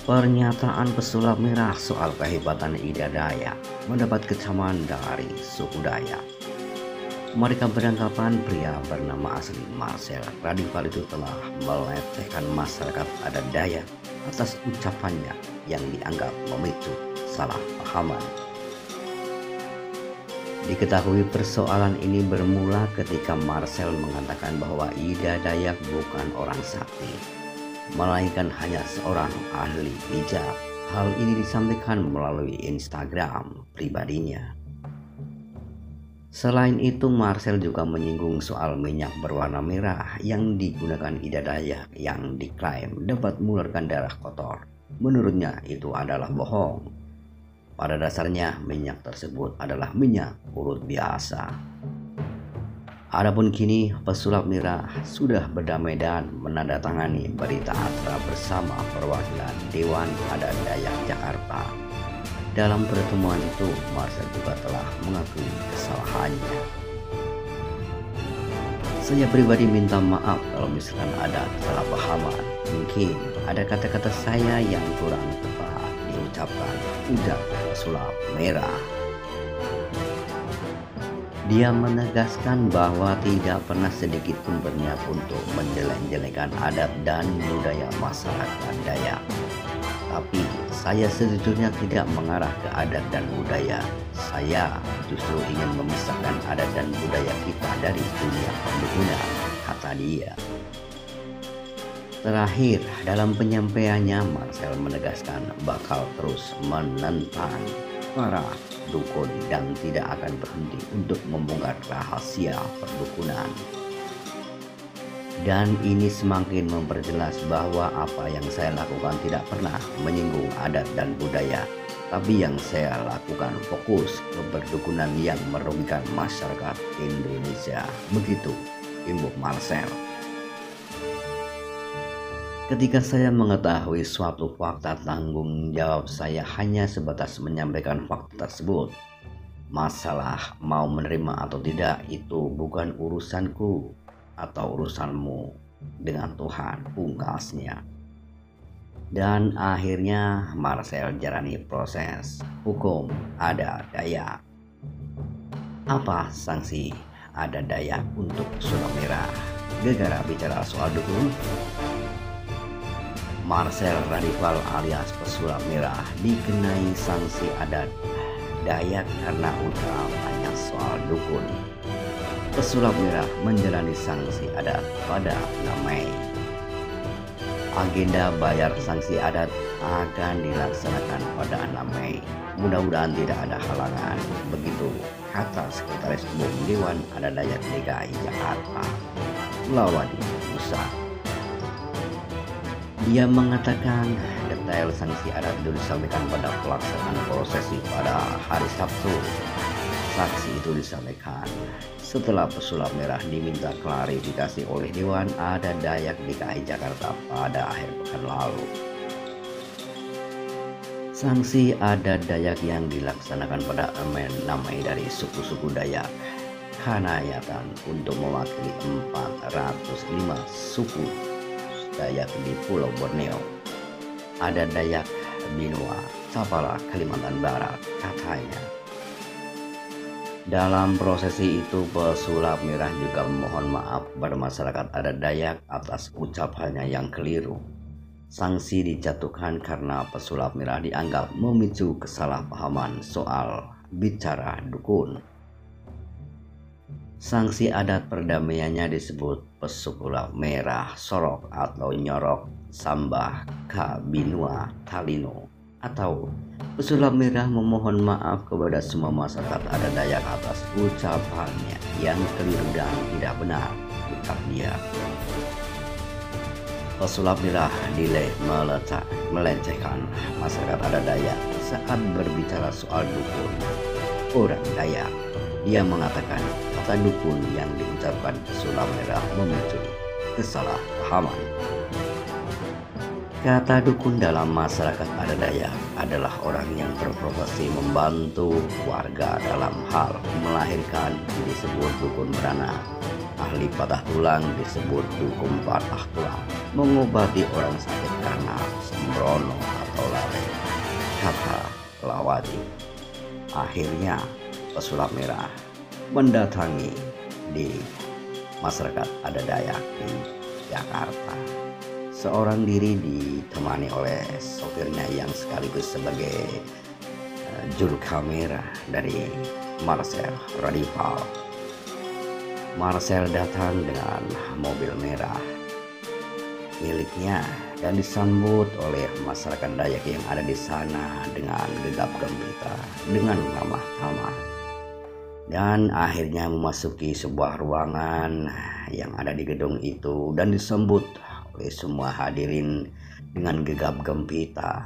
Pernyataan pesulap merah soal kehebatan Ida Dayak mendapat kecaman dari suku Dayak. Mereka beranggapan pria bernama asli Marcel Radifal itu telah melecehkan masyarakat adat Dayak atas ucapannya yang dianggap memicu salah pahaman. Diketahui persoalan ini bermula ketika Marcel mengatakan bahwa Ida Dayak bukan orang sakti, melainkan hanya seorang ahli pijat. Hal ini disampaikan melalui Instagram pribadinya. Selain itu, Marcel juga menyinggung soal minyak berwarna merah yang digunakan Ida Dayak yang diklaim dapat mengeluarkan darah kotor. Menurutnya itu adalah bohong. Pada dasarnya minyak tersebut adalah minyak urut biasa. Adapun kini pesulap merah sudah berdamai dan menandatangani berita acara bersama perwakilan Dewan Adat Dayak Jakarta. Dalam pertemuan itu, Marcel juga telah mengakui kesalahannya. Saya pribadi minta maaf kalau misalkan ada kesalahpahaman. Mungkin ada kata-kata saya yang kurang tepat diucapkan, ujar pesulap merah. Dia menegaskan bahwa tidak pernah sedikit pun berniat untuk menjelek-jelekan adat dan budaya masyarakat Dayak. Tapi saya sejujurnya tidak mengarah ke adat dan budaya. Saya justru ingin memisahkan adat dan budaya kita dari dunia perdukunan, kata dia. Terakhir, dalam penyampaiannya Marcel menegaskan bakal terus menentang para dukun dan tidak akan berhenti untuk membongkar rahasia perdukunan. Dan ini semakin memperjelas bahwa apa yang saya lakukan tidak pernah menyinggung adat dan budaya, tapi yang saya lakukan fokus ke perdukunan yang merugikan masyarakat Indonesia. Begitu imbuk Marcel. Ketika saya mengetahui suatu fakta, tanggung jawab saya hanya sebatas menyampaikan fakta tersebut. Masalah mau menerima atau tidak itu bukan urusanku atau urusanmu dengan Tuhan, pungkasnya. Dan akhirnya Marcel jalani proses hukum adat Dayak. Apa sanksi adat Dayak untuk pesulap merah? Gegara bicara soal dukun. Marcel Radifal alias pesulap merah dikenai sanksi adat Dayak karena ucapannya soal dukun. Pesulap merah menjalani sanksi adat pada 6 Mei. Agenda bayar sanksi adat akan dilaksanakan pada 6 Mei. Mudah-mudahan tidak ada halangan. Begitu kata Sekretaris Umum Dewan Adat Dayak DKI Jakarta, Lawadi Musa. Dia mengatakan detail sanksi adat itu disampaikan pada pelaksanaan prosesi pada hari Sabtu. Saksi itu disampaikan setelah pesulap merah diminta klarifikasi oleh Dewan Adat Dayak DKI Jakarta pada akhir pekan lalu. Sanksi adat Dayak yang dilaksanakan pada 6 Mei dari suku-suku Dayak Kanayatan untuk mewakili 405 suku Dayak di Pulau Borneo. Adat Dayak Binua, Sapala, Kalimantan Barat, katanya. Dalam prosesi itu, pesulap merah juga memohon maaf kepada masyarakat adat Dayak atas ucapannya yang keliru. Sanksi dijatuhkan karena pesulap merah dianggap memicu kesalahpahaman soal bicara dukun. Sanksi adat perdamaiannya disebut pesulap merah sorok atau nyorok sambah ka binua talino, atau pesulap merah memohon maaf kepada semua masyarakat adat Dayak atas ucapannya yang keliru dan tidak benar, ucap dia. Pesulap merah dinilai melecehkan masyarakat adat Dayak saat berbicara soal dukun orang Dayak. Dia mengatakan kata dukun yang diucapkan pesulap merah memicu kesalahpahaman. Kata dukun dalam masyarakat adat Dayak adalah orang yang berprofesi membantu warga dalam hal melahirkan, disebut dukun beranak. Ahli patah tulang disebut dukun patah tulang. Mengobati orang sakit karena sembrono atau Fatmawati. Akhirnya pesulap merah mendatangi di masyarakat adat Dayak di Jakarta. Seorang diri ditemani oleh sopirnya yang sekaligus sebagai juru kamera dari Marcel Radival. Marcel datang dengan mobil merah miliknya dan disambut oleh masyarakat Dayak yang ada di sana dengan gegap gempita, dengan ramah tamah. Dan akhirnya memasuki sebuah ruangan yang ada di gedung itu dan disambut oleh semua hadirin dengan gegap gempita,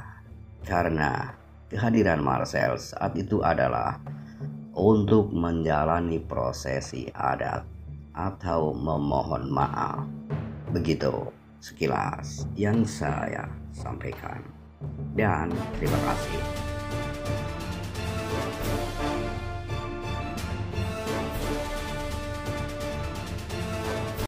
karena kehadiran Marcel saat itu adalah untuk menjalani prosesi adat atau memohon maaf. Begitu sekilas yang saya sampaikan, dan terima kasih.